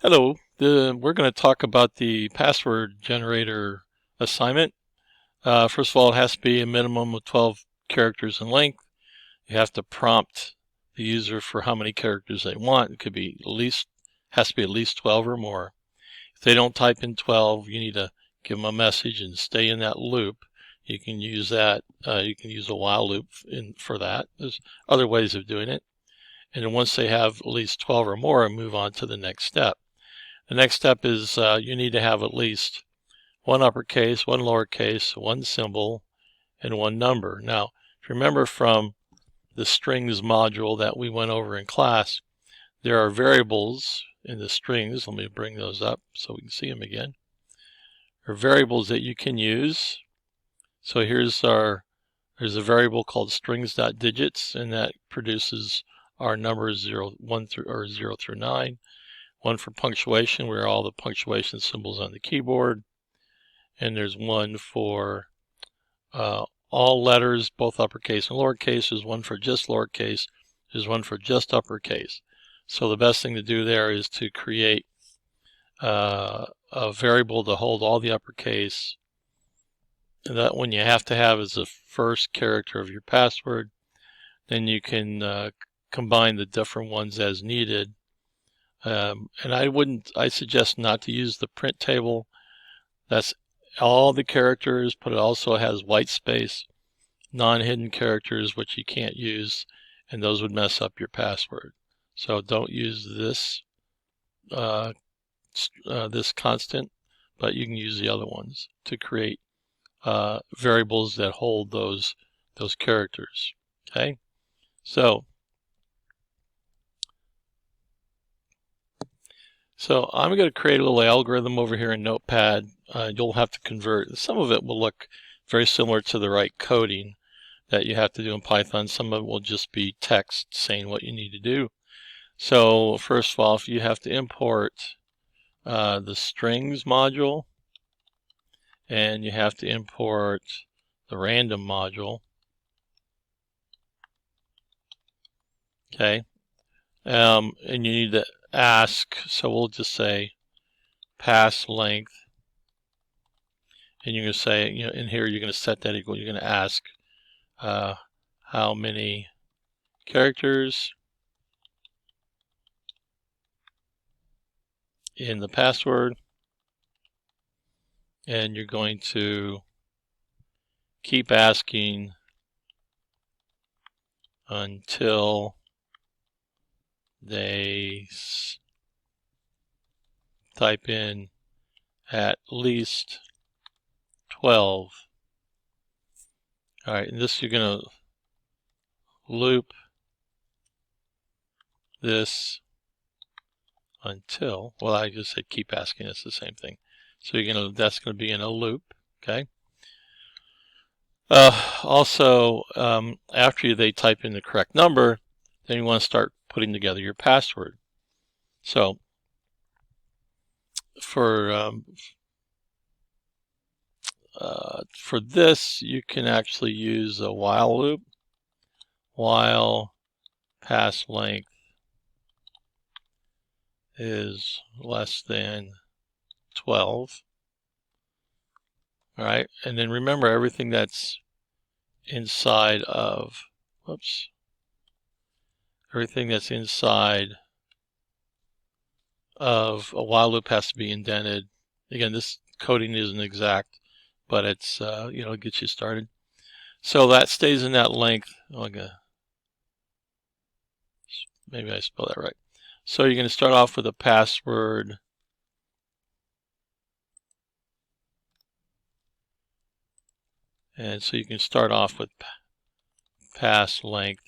Hello, we're going to talk about the password generator assignment. First of all, it has to be a minimum of 12 characters in length. You have to prompt the user for how many characters they want. It could be has to be at least 12 or more. If they don't type in 12, you need to give them a message and stay in that loop. You can use that. You can use a while loop for that. There's other ways of doing it. And then once they have at least 12 or more, move on to the next step. The next step is you need to have at least one uppercase, one lowercase, one symbol, and one number. Now, if you remember from the strings module that we went over in class, there are variables in the strings. Let me bring those up so we can see them again. There are variables that you can use. So there's a variable called strings.digits, and that produces our numbers 0 through 9. One for punctuation, where all the punctuation symbols on the keyboard. And there's one for all letters, both uppercase and lowercase. There's one for just lowercase. There's one for just uppercase. So the best thing to do there is to create a variable to hold all the uppercase. And that one you have to have is the first character of your password. Then you can combine the different ones as needed. And I suggest not to use the print table. That's all the characters, but it also has white space, non-hidden characters, which you can't use, and those would mess up your password. So don't use this this constant, but you can use the other ones to create variables that hold those characters. Okay, so I'm going to create a little algorithm over here in Notepad. You'll have to convert. Some of it will look very similar to the right coding that you have to do in Python. Some of it will just be text saying what you need to do. So first of all, if you have to import the strings module, and you have to import the random module. Okay, and you need to ask, so we'll just say pass length, and you're going to say, in here you're going to set that equal. You're going to ask how many characters in the password, and you're going to keep asking until they type in at least 12. All right, and this you're going to loop this until, well, I just said keep asking, it's the same thing. So that's going to be in a loop, okay? Also, after they type in the correct number, then you want to start putting together your password. So for this, you can actually use a while loop. While pass length is less than 12. All right, and then remember everything that's inside of, everything that's inside of a while loop has to be indented. Again, this coding isn't exact, but it's, it gets you started. So that stays in that length. Maybe I spelled that right. So you're going to start off with a password. And so you can start off with pass length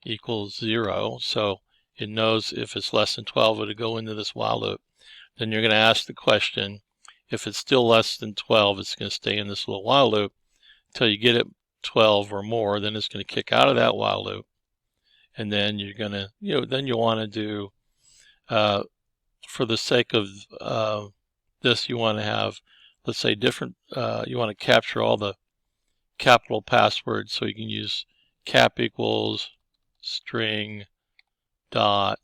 equals 0. So it knows if it's less than 12, it'll go into this while loop. Then you're going to ask the question. If it's still less than 12, it's going to stay in this little while loop until you get it 12 or more. Then it's going to kick out of that while loop. And then you're going to, then you want to do, for the sake of this, you want to have, let's say, different, you want to capture all the capital passwords, so you can use cap equals string dot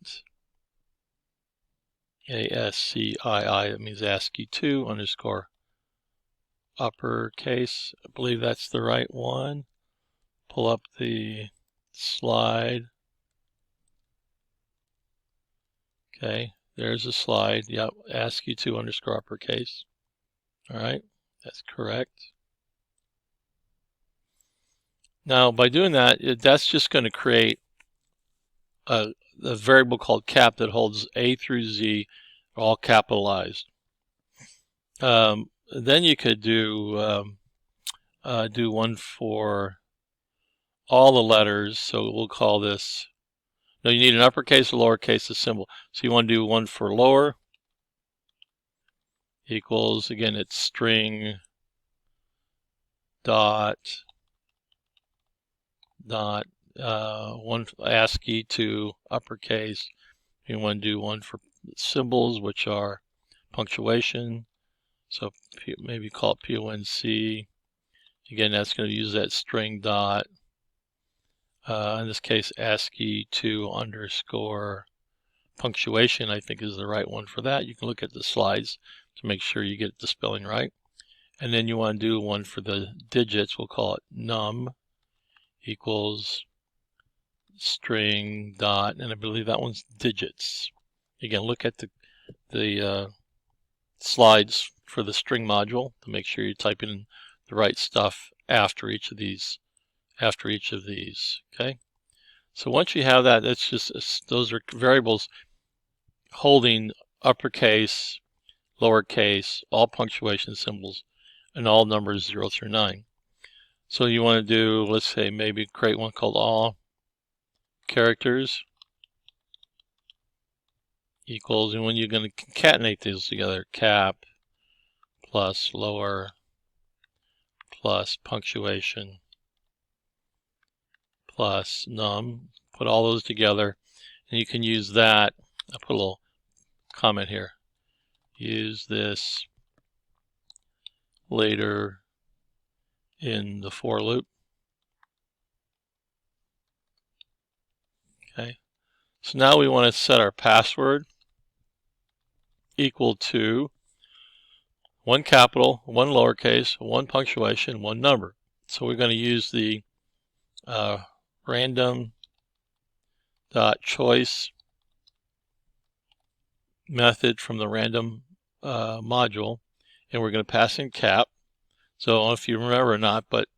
ASCII, that means ASCII2 underscore uppercase. I believe that's the right one. Pull up the slide. Okay, there's a slide. Yep, ASCII2 underscore uppercase. All right, that's correct. Now, by doing that, that's just going to create a variable called cap that holds A through Z, all capitalized. Then you could do one for all the letters. So we'll call this. No, you need an uppercase or lowercase symbol. So you want to do one for lower equals, again, it's string dot one ASCII to uppercase. You want to do one for symbols, which are punctuation. So maybe call it PONC. Again, that's going to use that string dot. In this case, ASCII2 underscore punctuation, I think, is the right one for that. You can look at the slides to make sure you get the spelling right. And then you want to do one for the digits. We'll call it num equals string dot, and I believe that one's digits. Again, look at the slides for the string module to make sure you're typing in the right stuff after each of these. Okay. So once you have that, that's just, those are variables holding uppercase, lowercase, all punctuation symbols, and all numbers 0 through 9. So you want to do, let's say, maybe create one called all characters equals, and when you're going to concatenate these together, cap plus lower plus punctuation plus num, put all those together, and you can use that. I'll put a little comment here. Use this later in the for loop. Okay, so now we want to set our password equal to one capital, one lowercase, one punctuation, one number. So we're going to use the random.choice method from the random module, and we're going to pass in cap. So I don't know if you remember or not, but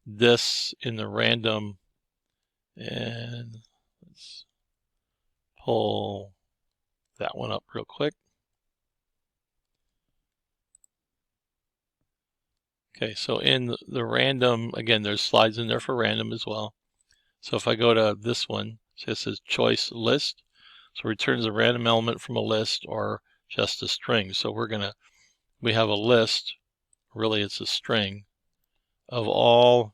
this in the random, and let's pull that one up real quick. Okay, so in the random, again, there's slides in there for random as well. So if I go to this one, so it says choice list, so it returns a random element from a list or just a string. So we have a list, really it's a string, of all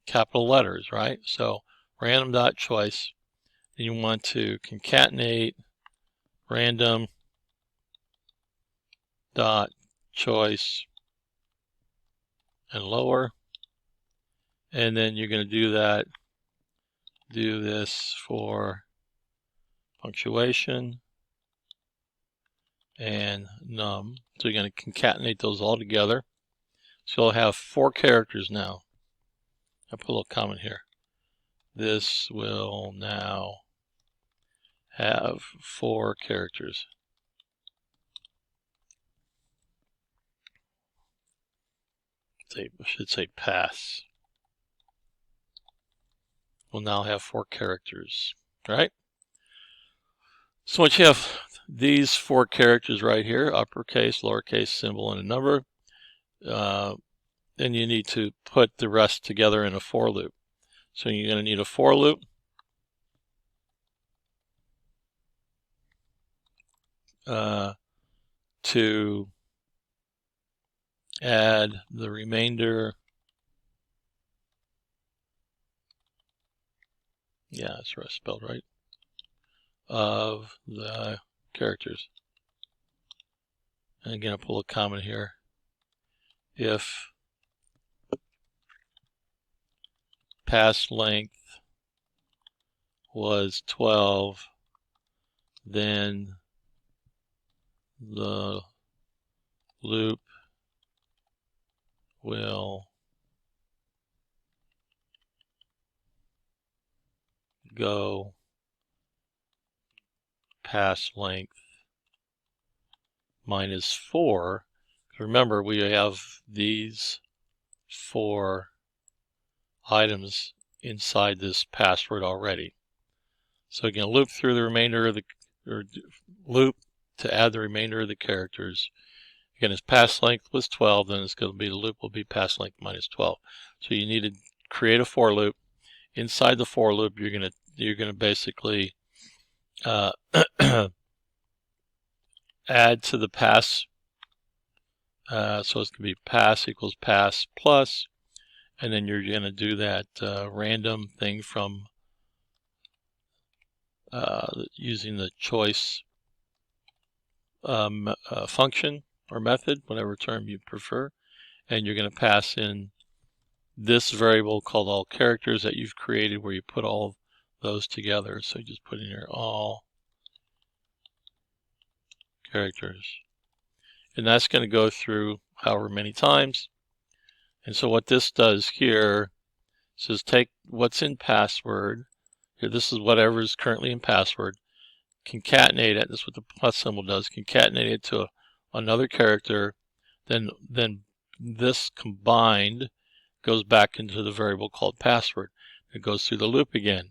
capital letters, right? So random.choice, then you want to concatenate random.choice and lower, and then you're going to do this for punctuation and num. So you're going to concatenate those all together. So you'll have 4 characters now. I'll put a little comment here. This will now have 4 characters. I should say pass. Will now have 4 characters, right? So once you have these 4 characters right here, uppercase, lowercase, symbol, and a number, then you need to put the rest together in a for loop. So you're going to need a for loop. To add the remainder. Yeah, that's spelled right. Of the characters. And again, I'll pull a comment here. If pass length was 12, then the loop will go past length minus 4. Remember, we have these 4 items inside this password already. So again, loop through the remainder of the, or loop to add the remainder of the characters. Again, its pass length was 12, then it's going to be, the loop will be pass length minus 12. So you need to create a for loop. Inside the for loop, you're gonna basically add to the pass. So it's going to be pass equals pass plus, and then you're going to do that random thing from using the choice function or method, whatever term you prefer, and you're going to pass in this variable called all characters that you've created, where you put all those together. So you just put in here all characters, and that's going to go through however many times. And so what this does here says take what's in password. Here, this is whatever is currently in password. Concatenate it. This is what the plus symbol does. Concatenate it to another character. Then this combined goes back into the variable called password. It goes through the loop again.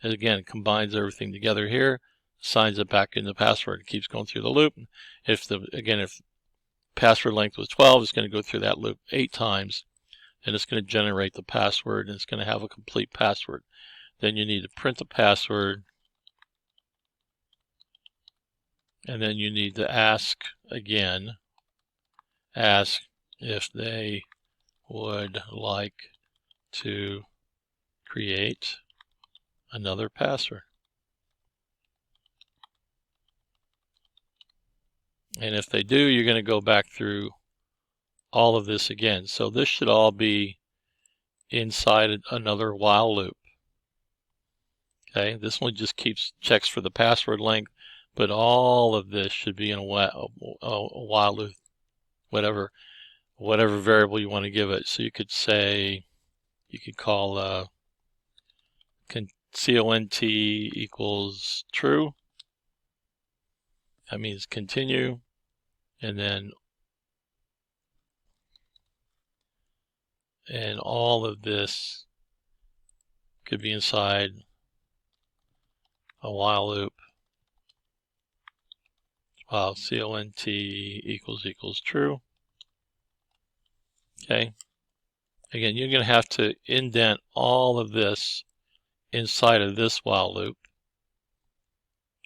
And again, it combines everything together here, assigns it back into password. It keeps going through the loop. If password length was 12, it's going to go through that loop 8 times, and it's going to generate the password, and it's going to have a complete password. Then you need to print the password, and then you need to ask again, ask if they would like to create another password. And if they do, you're going to go back through all of this again. So this should all be inside another while loop. Okay, this one just checks for the password length, but all of this should be in a while loop, whatever variable you want to give it. So you could say, you could call cont equals true. That means continue, and all of this could be inside a while loop. While cont equals true. Okay. Again, you're going to have to indent all of this inside of this while loop.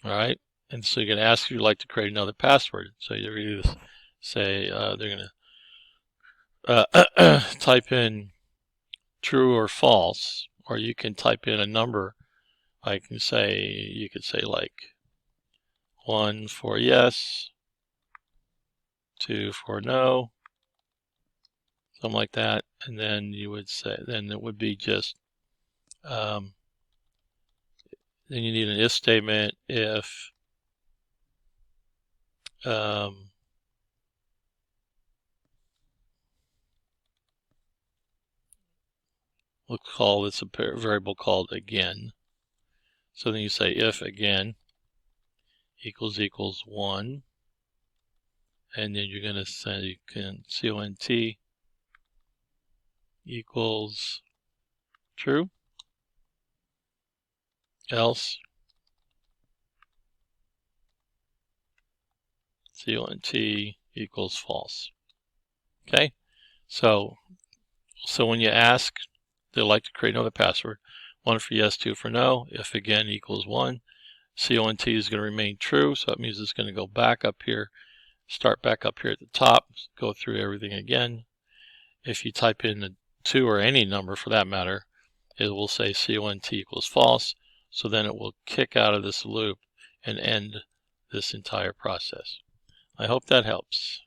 All right. And so you're going to ask if you'd like to create another password. So you're going to say they're going to type in true or false, or you can type in a number. You could say like 1 for yes, 2 for no, something like that. And then you would say, then it would be just, then you need an if statement if we'll call this a variable called again. So then you say if again equals 1, and then you're going to say cont equals true, else cont equals false. Okay, so when you ask, they'd like to create another password. 1 for yes, 2 for no. If again equals 1, cont is going to remain true, so that means it's going to go back up here, start back up here at the top, go through everything again. If you type in a 2 or any number for that matter, it will say cont equals false, so then it will kick out of this loop and end this entire process. I hope that helps.